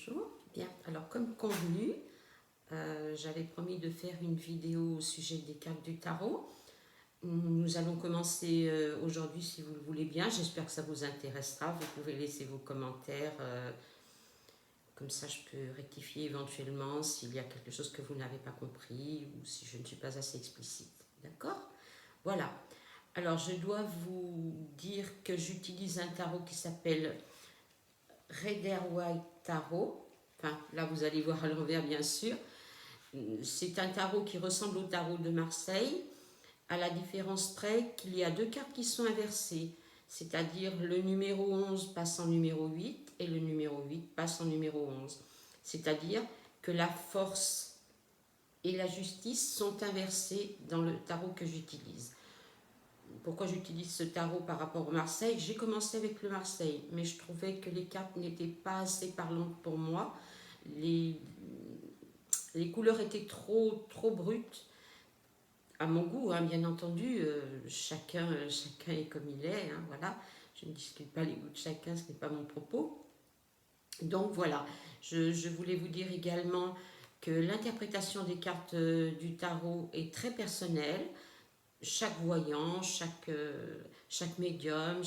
Bonjour. Bien, alors comme convenu, j'avais promis de faire une vidéo au sujet des cartes du tarot. Nous allons commencer aujourd'hui si vous le voulez bien. J'espère que ça vous intéressera. Vous pouvez laisser vos commentaires. Comme ça, je peux rectifier éventuellement s'il y a quelque chose que vous n'avez pas compris ou si je ne suis pas assez explicite. D'accord? Voilà. Alors, je dois vous dire que j'utilise un tarot qui s'appelle Rider-Waite Tarot. Enfin, là, vous allez voir à l'envers, bien sûr. C'est un tarot qui ressemble au tarot de Marseille, à la différence près qu'il y a deux cartes qui sont inversées. C'est-à-dire le numéro 11 passe en numéro 8 et le numéro 8 passe en numéro 11. C'est-à-dire que la force et la justice sont inversées dans le tarot que j'utilise. Pourquoi j'utilise ce tarot par rapport au Marseille? J'ai commencé avec le Marseille, mais je trouvais que les cartes n'étaient pas assez parlantes pour moi. Les, les couleurs étaient trop brutes, à mon goût, hein, bien entendu. Chacun est comme il est, hein, voilà. Je ne discute pas les goûts de chacun, ce n'est pas mon propos. Donc voilà, je voulais vous dire également que l'interprétation des cartes du tarot est très personnelle. Chaque voyant, chaque médium,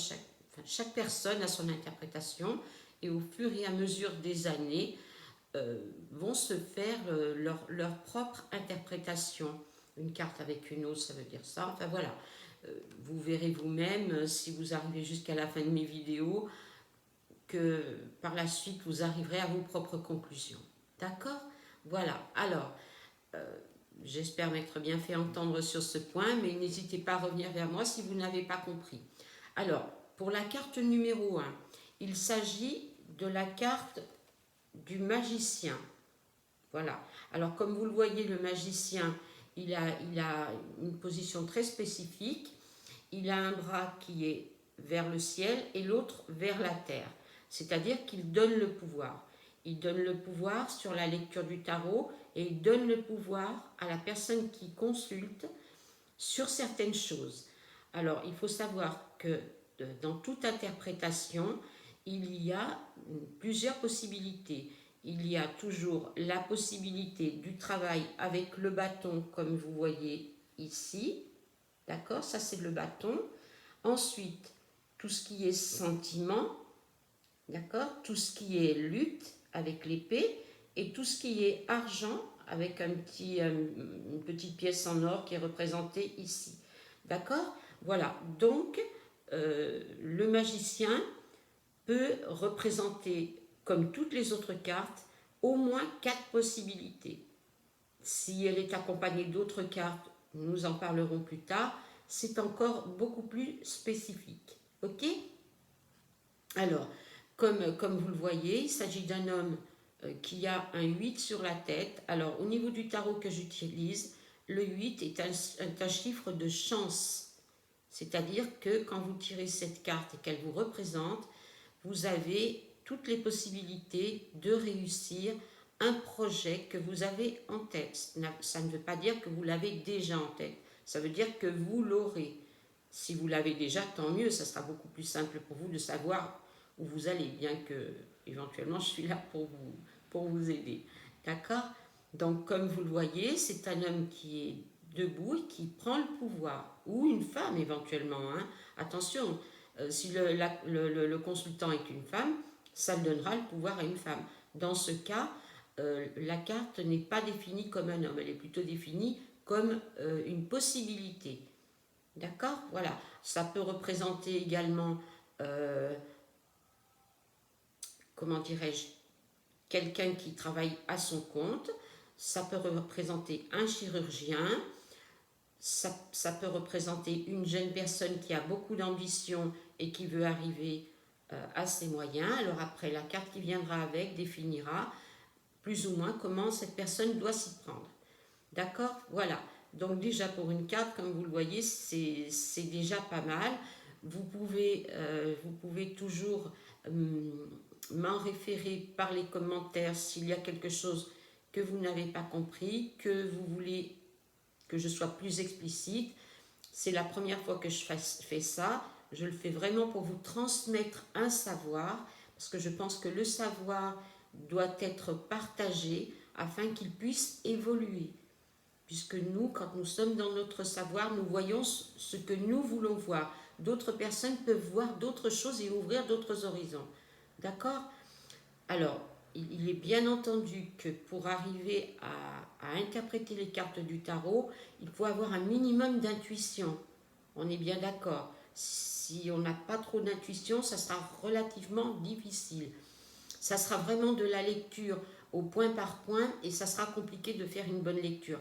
chaque personne a son interprétation et au fur et à mesure des années vont se faire leur propre interprétation. Une carte avec une autre, ça veut dire ça. Enfin voilà, vous verrez vous-même si vous arrivez jusqu'à la fin de mes vidéos que par la suite vous arriverez à vos propres conclusions. D'accord? Voilà, alors j'espère m'être bien fait entendre sur ce point, mais n'hésitez pas à revenir vers moi si vous n'avez pas compris. Alors, pour la carte numéro 1, il s'agit de la carte du magicien. Voilà. Alors, comme vous le voyez, le magicien, il a une position très spécifique. Il a un bras qui est vers le ciel et l'autre vers la terre. C'est-à-dire qu'il donne le pouvoir. Il donne le pouvoir sur la lecture du tarot et il donne le pouvoir à la personne qui consulte sur certaines choses. Alors, il faut savoir que dans toute interprétation, il y a plusieurs possibilités. Il y a toujours la possibilité du travail avec le bâton, comme vous voyez ici. D'accord? Ça, c'est le bâton. Ensuite, tout ce qui est sentiment, d'accord? Tout ce qui est lutte avec l'épée et tout ce qui est argent avec une petite pièce en or qui est représentée ici. D'accord? Voilà. Donc, le magicien peut représenter, comme toutes les autres cartes, au moins 4 possibilités. Si elle est accompagnée d'autres cartes, nous en parlerons plus tard, c'est encore beaucoup plus spécifique. Ok? Alors, comme vous le voyez, il s'agit d'un homme qui a un 8 sur la tête. Alors, au niveau du tarot que j'utilise, le 8 est un chiffre de chance. C'est-à-dire que quand vous tirez cette carte et qu'elle vous représente, vous avez toutes les possibilités de réussir un projet que vous avez en tête. Ça ne veut pas dire que vous l'avez déjà en tête. Ça veut dire que vous l'aurez. Si vous l'avez déjà, tant mieux, ça sera beaucoup plus simple pour vous de savoir où vous allez, bien que éventuellement je suis là pour vous aider. D'accord? Donc comme vous le voyez, c'est un homme qui est debout et qui prend le pouvoir, ou une femme éventuellement. Hein. Attention, si le consultant est une femme, ça donnera le pouvoir à une femme. Dans ce cas, la carte n'est pas définie comme un homme, elle est plutôt définie comme une possibilité. D'accord? Voilà. Ça peut représenter également, comment dirais-je, quelqu'un qui travaille à son compte. Ça peut représenter un chirurgien. Ça peut représenter une jeune personne qui a beaucoup d'ambition et qui veut arriver à ses moyens. Alors après, la carte qui viendra avec définira plus ou moins comment cette personne doit s'y prendre. D'accord? Voilà. Donc déjà pour une carte, comme vous le voyez, c'est déjà pas mal. Vous pouvez toujours m'en référer par les commentaires s'il y a quelque chose que vous n'avez pas compris, que vous voulez que je sois plus explicite. C'est la première fois que je fais ça. Je le fais vraiment pour vous transmettre un savoir, parce que je pense que le savoir doit être partagé afin qu'il puisse évoluer. Puisque nous, quand nous sommes dans notre savoir, nous voyons ce que nous voulons voir. D'autres personnes peuvent voir d'autres choses et ouvrir d'autres horizons. D'accord? Alors, il est bien entendu que pour arriver à interpréter les cartes du tarot, il faut avoir un minimum d'intuition. On est bien d'accord. Si on n'a pas trop d'intuition, ça sera relativement difficile. Ça sera vraiment de la lecture au point par point et ça sera compliqué de faire une bonne lecture.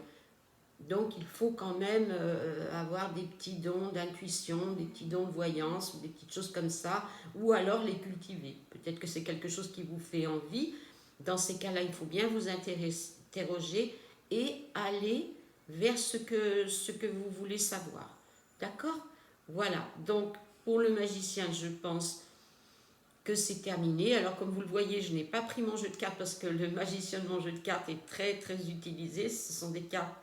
Donc il faut quand même avoir des petits dons d'intuition, des petits dons de voyance, ou des petites choses comme ça, ou alors les cultiver. Peut-être que c'est quelque chose qui vous fait envie. Dans ces cas-là, il faut bien vous interroger et aller vers ce que vous voulez savoir. D'accord? Voilà, donc pour le magicien, je pense que c'est terminé. Alors comme vous le voyez, je n'ai pas pris mon jeu de cartes parce que le magicien de mon jeu de cartes est très très utilisé. Ce sont des cartes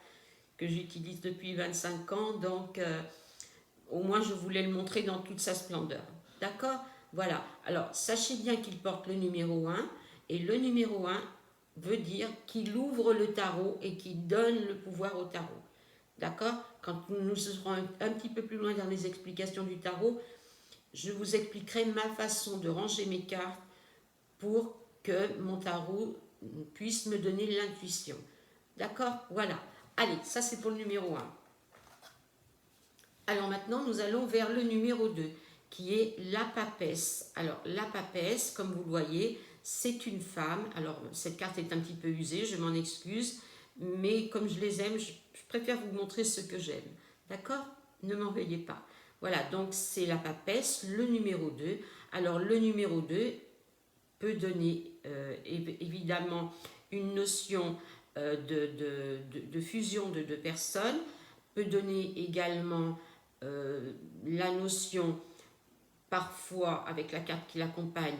que j'utilise depuis 25 ans, donc au moins je voulais le montrer dans toute sa splendeur. D'accord? Voilà. Alors sachez bien qu'il porte le numéro 1 et le numéro 1 veut dire qu'il ouvre le tarot et qu'il donne le pouvoir au tarot. D'accord? Quand nous serons un petit peu plus loin dans les explications du tarot, je vous expliquerai ma façon de ranger mes cartes pour que mon tarot puisse me donner l'intuition. D'accord? Voilà. Allez, ça c'est pour le numéro 1. Alors maintenant, nous allons vers le numéro 2, qui est la papesse. Alors, la papesse, comme vous le voyez, c'est une femme. Alors, cette carte est un petit peu usée, je m'en excuse, mais comme je les aime, je préfère vous montrer ce que j'aime. D'accord? Ne m'en veuillez pas. Voilà, donc c'est la papesse, le numéro 2. Alors, le numéro 2 peut donner évidemment une notion de fusion de deux personnes, peut donner également la notion, parfois avec la carte qui l'accompagne,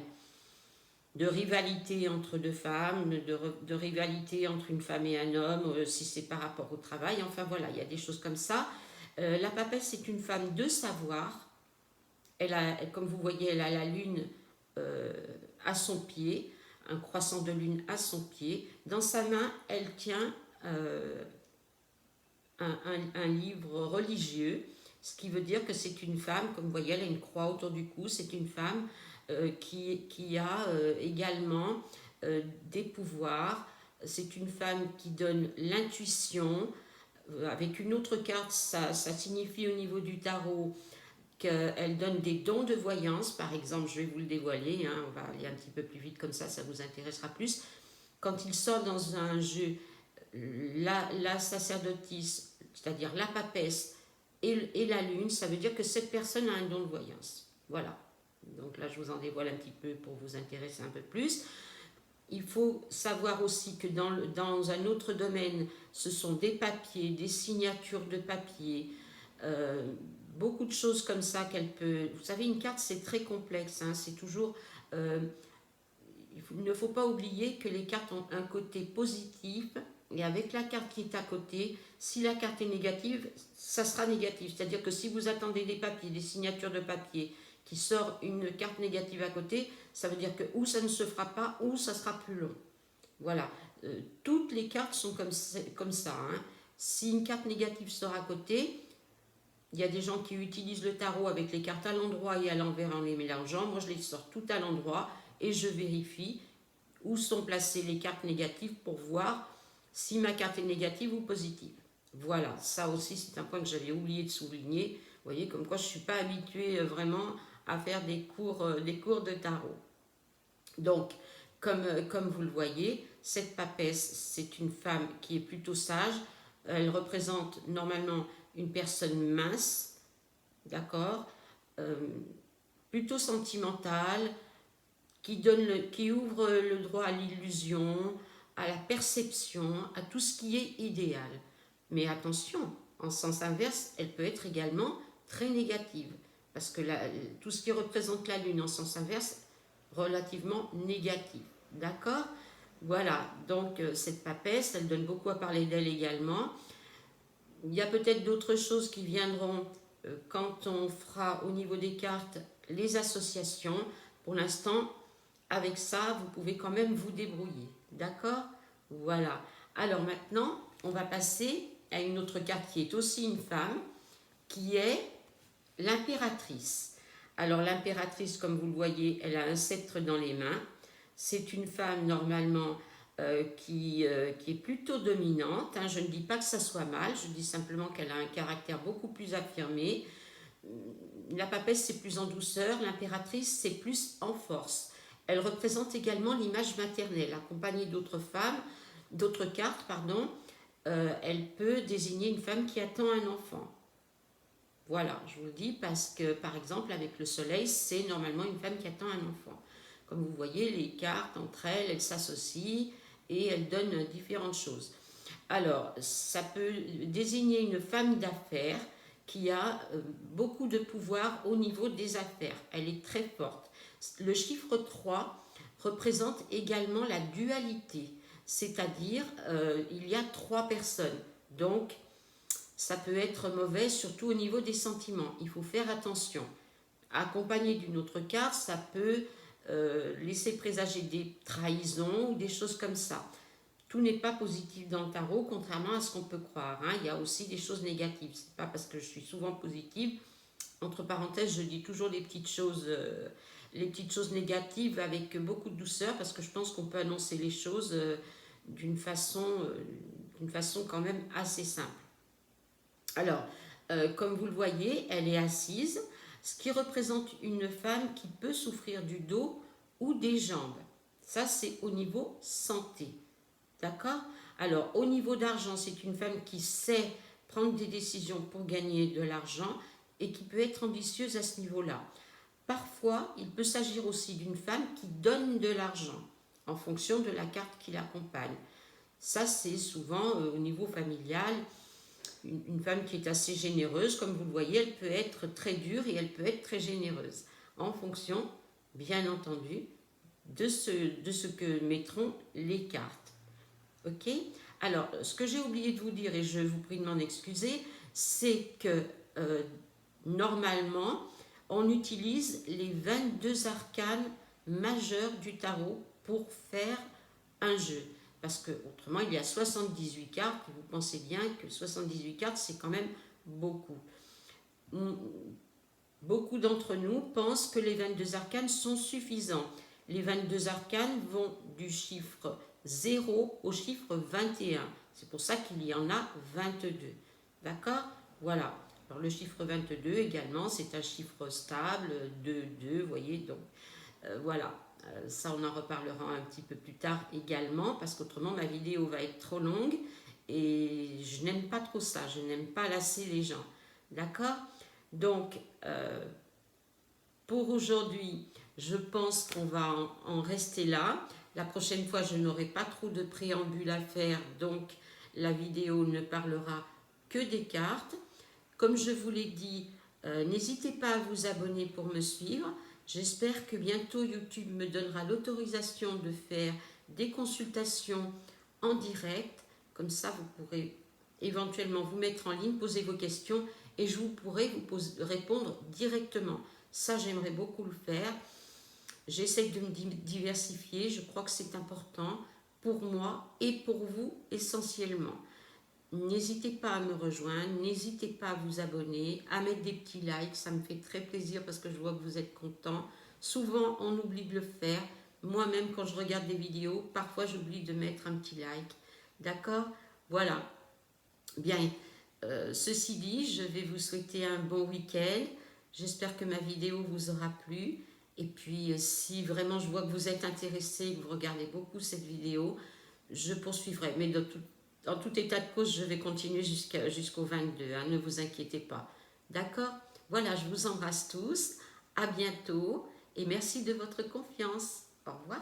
de rivalité entre deux femmes, de rivalité entre une femme et un homme, si c'est par rapport au travail. Enfin voilà, il y a des choses comme ça. La papesse est une femme de savoir. Comme vous voyez, elle a la lune à son pied, un croissant de lune à son pied. Dans sa main, elle tient un livre religieux, ce qui veut dire que c'est une femme, comme vous voyez, elle a une croix autour du cou, c'est une femme qui a également des pouvoirs. C'est une femme qui donne l'intuition. Avec une autre carte, ça signifie au niveau du tarot qu'elle donne des dons de voyance. Par exemple, je vais vous le dévoiler, hein, on va aller un petit peu plus vite comme ça vous intéressera plus. Quand il sort dans un jeu la sacerdotisse, c'est-à-dire la papesse et la lune, ça veut dire que cette personne a un don de voyance. Voilà. Donc là, je vous en dévoile un petit peu pour vous intéresser un peu plus. Il faut savoir aussi que dans un autre domaine, ce sont des papiers, des signatures de papier, beaucoup de choses comme ça qu'elle peut... Vous savez, une carte, c'est très complexe. Hein, c'est toujours... il ne faut pas oublier que les cartes ont un côté positif, et avec la carte qui est à côté, si la carte est négative, ça sera négatif. C'est-à-dire que si vous attendez des papiers, des signatures de papier, qui sort une carte négative à côté, ça veut dire que ou ça ne se fera pas, ou ça sera plus long. Voilà. Toutes les cartes sont comme ça. Hein. Si une carte négative sort à côté, il y a des gens qui utilisent le tarot avec les cartes à l'endroit et à l'envers en les mélangeant. Moi, je les sors tout à l'endroit et je vérifie où sont placées les cartes négatives pour voir si ma carte est négative ou positive. Voilà, ça aussi c'est un point que j'avais oublié de souligner. Vous voyez, comme quoi je ne suis pas habituée vraiment à faire des cours de tarot. Donc, comme vous le voyez, cette papesse, c'est une femme qui est plutôt sage. Elle représente normalement une personne mince, d'accord, plutôt sentimentale, qui ouvre le droit à l'illusion, à la perception, à tout ce qui est idéal. Mais attention, en sens inverse, elle peut être également très négative, parce que tout ce qui représente la lune en sens inverse, relativement négatif. D'accord? Voilà, donc cette papesse, elle donne beaucoup à parler d'elle également. Il y a peut-être d'autres choses qui viendront quand on fera au niveau des cartes les associations. Pour l'instant, avec ça, vous pouvez quand même vous débrouiller. D'accord? Voilà. Alors maintenant, on va passer à une autre carte qui est aussi une femme, qui est l'impératrice. Alors l'impératrice, comme vous le voyez, elle a un sceptre dans les mains. C'est une femme normalement qui est plutôt dominante. Hein. Je ne dis pas que ça soit mal, je dis simplement qu'elle a un caractère beaucoup plus affirmé. La papesse, c'est plus en douceur, l'impératrice, c'est plus en force. Elle représente également l'image maternelle, accompagnée d'autres femmes, d'autres cartes, pardon. Elle peut désigner une femme qui attend un enfant. Voilà, je vous le dis parce que, par exemple, avec le soleil, c'est normalement une femme qui attend un enfant. Comme vous voyez, les cartes, entre elles, elles s'associent et elles donnent différentes choses. Alors, ça peut désigner une femme d'affaires qui a beaucoup de pouvoir au niveau des affaires. Elle est très forte. Le chiffre 3 représente également la dualité, c'est-à-dire il y a 3 personnes. Donc, ça peut être mauvais, surtout au niveau des sentiments. Il faut faire attention. Accompagné d'une autre carte, ça peut laisser présager des trahisons ou des choses comme ça. Tout n'est pas positif dans le tarot, contrairement à ce qu'on peut croire. Hein. Il y a aussi des choses négatives. Ce n'est pas parce que je suis souvent positive. Entre parenthèses, je dis toujours les petites choses négatives avec beaucoup de douceur, parce que je pense qu'on peut annoncer les choses d'une façon quand même assez simple. Alors, comme vous le voyez, elle est assise, ce qui représente une femme qui peut souffrir du dos ou des jambes. Ça, c'est au niveau santé. D'accord? Alors, au niveau d'argent, c'est une femme qui sait prendre des décisions pour gagner de l'argent et qui peut être ambitieuse à ce niveau-là. Parfois, il peut s'agir aussi d'une femme qui donne de l'argent en fonction de la carte qui l'accompagne. Ça, c'est souvent au niveau familial. Une femme qui est assez généreuse, comme vous le voyez, elle peut être très dure et elle peut être très généreuse, en fonction, bien entendu, de ce que mettront les cartes. Ok? Alors, ce que j'ai oublié de vous dire, et je vous prie de m'en excuser, c'est que normalement, on utilise les 22 arcanes majeurs du tarot pour faire un jeu. Parce que autrement, il y a 78 cartes, et vous pensez bien que 78 cartes, c'est quand même beaucoup. Beaucoup d'entre nous pensent que les 22 arcanes sont suffisants. Les 22 arcanes vont du chiffre 0 au chiffre 21. C'est pour ça qu'il y en a 22. D'accord? Voilà. Alors le chiffre 22 également, c'est un chiffre stable, 2, 2, vous voyez, donc voilà. Ça, on en reparlera un petit peu plus tard également, parce qu'autrement, ma vidéo va être trop longue et je n'aime pas trop ça, je n'aime pas lasser les gens. D'accord? Donc, pour aujourd'hui, je pense qu'on va en rester là. La prochaine fois, je n'aurai pas trop de préambule à faire, donc la vidéo ne parlera que des cartes. Comme je vous l'ai dit, n'hésitez pas à vous abonner pour me suivre. J'espère que bientôt YouTube me donnera l'autorisation de faire des consultations en direct. Comme ça, vous pourrez éventuellement vous mettre en ligne, poser vos questions et je pourrai vous répondre directement. Ça, j'aimerais beaucoup le faire. J'essaie de me diversifier. Je crois que c'est important pour moi et pour vous essentiellement. N'hésitez pas à me rejoindre, n'hésitez pas à vous abonner, à mettre des petits likes, ça me fait très plaisir parce que je vois que vous êtes contents. Souvent, on oublie de le faire. Moi-même, quand je regarde des vidéos, parfois j'oublie de mettre un petit like. D'accord? Voilà. Bien, ceci dit, je vais vous souhaiter un bon week-end. J'espère que ma vidéo vous aura plu. Et puis, si vraiment je vois que vous êtes intéressé, que vous regardez beaucoup cette vidéo, je poursuivrai. Mais dans tout état de cause, je vais continuer jusqu'au 22, hein, ne vous inquiétez pas. D'accord? Voilà, je vous embrasse tous, à bientôt et merci de votre confiance. Au revoir.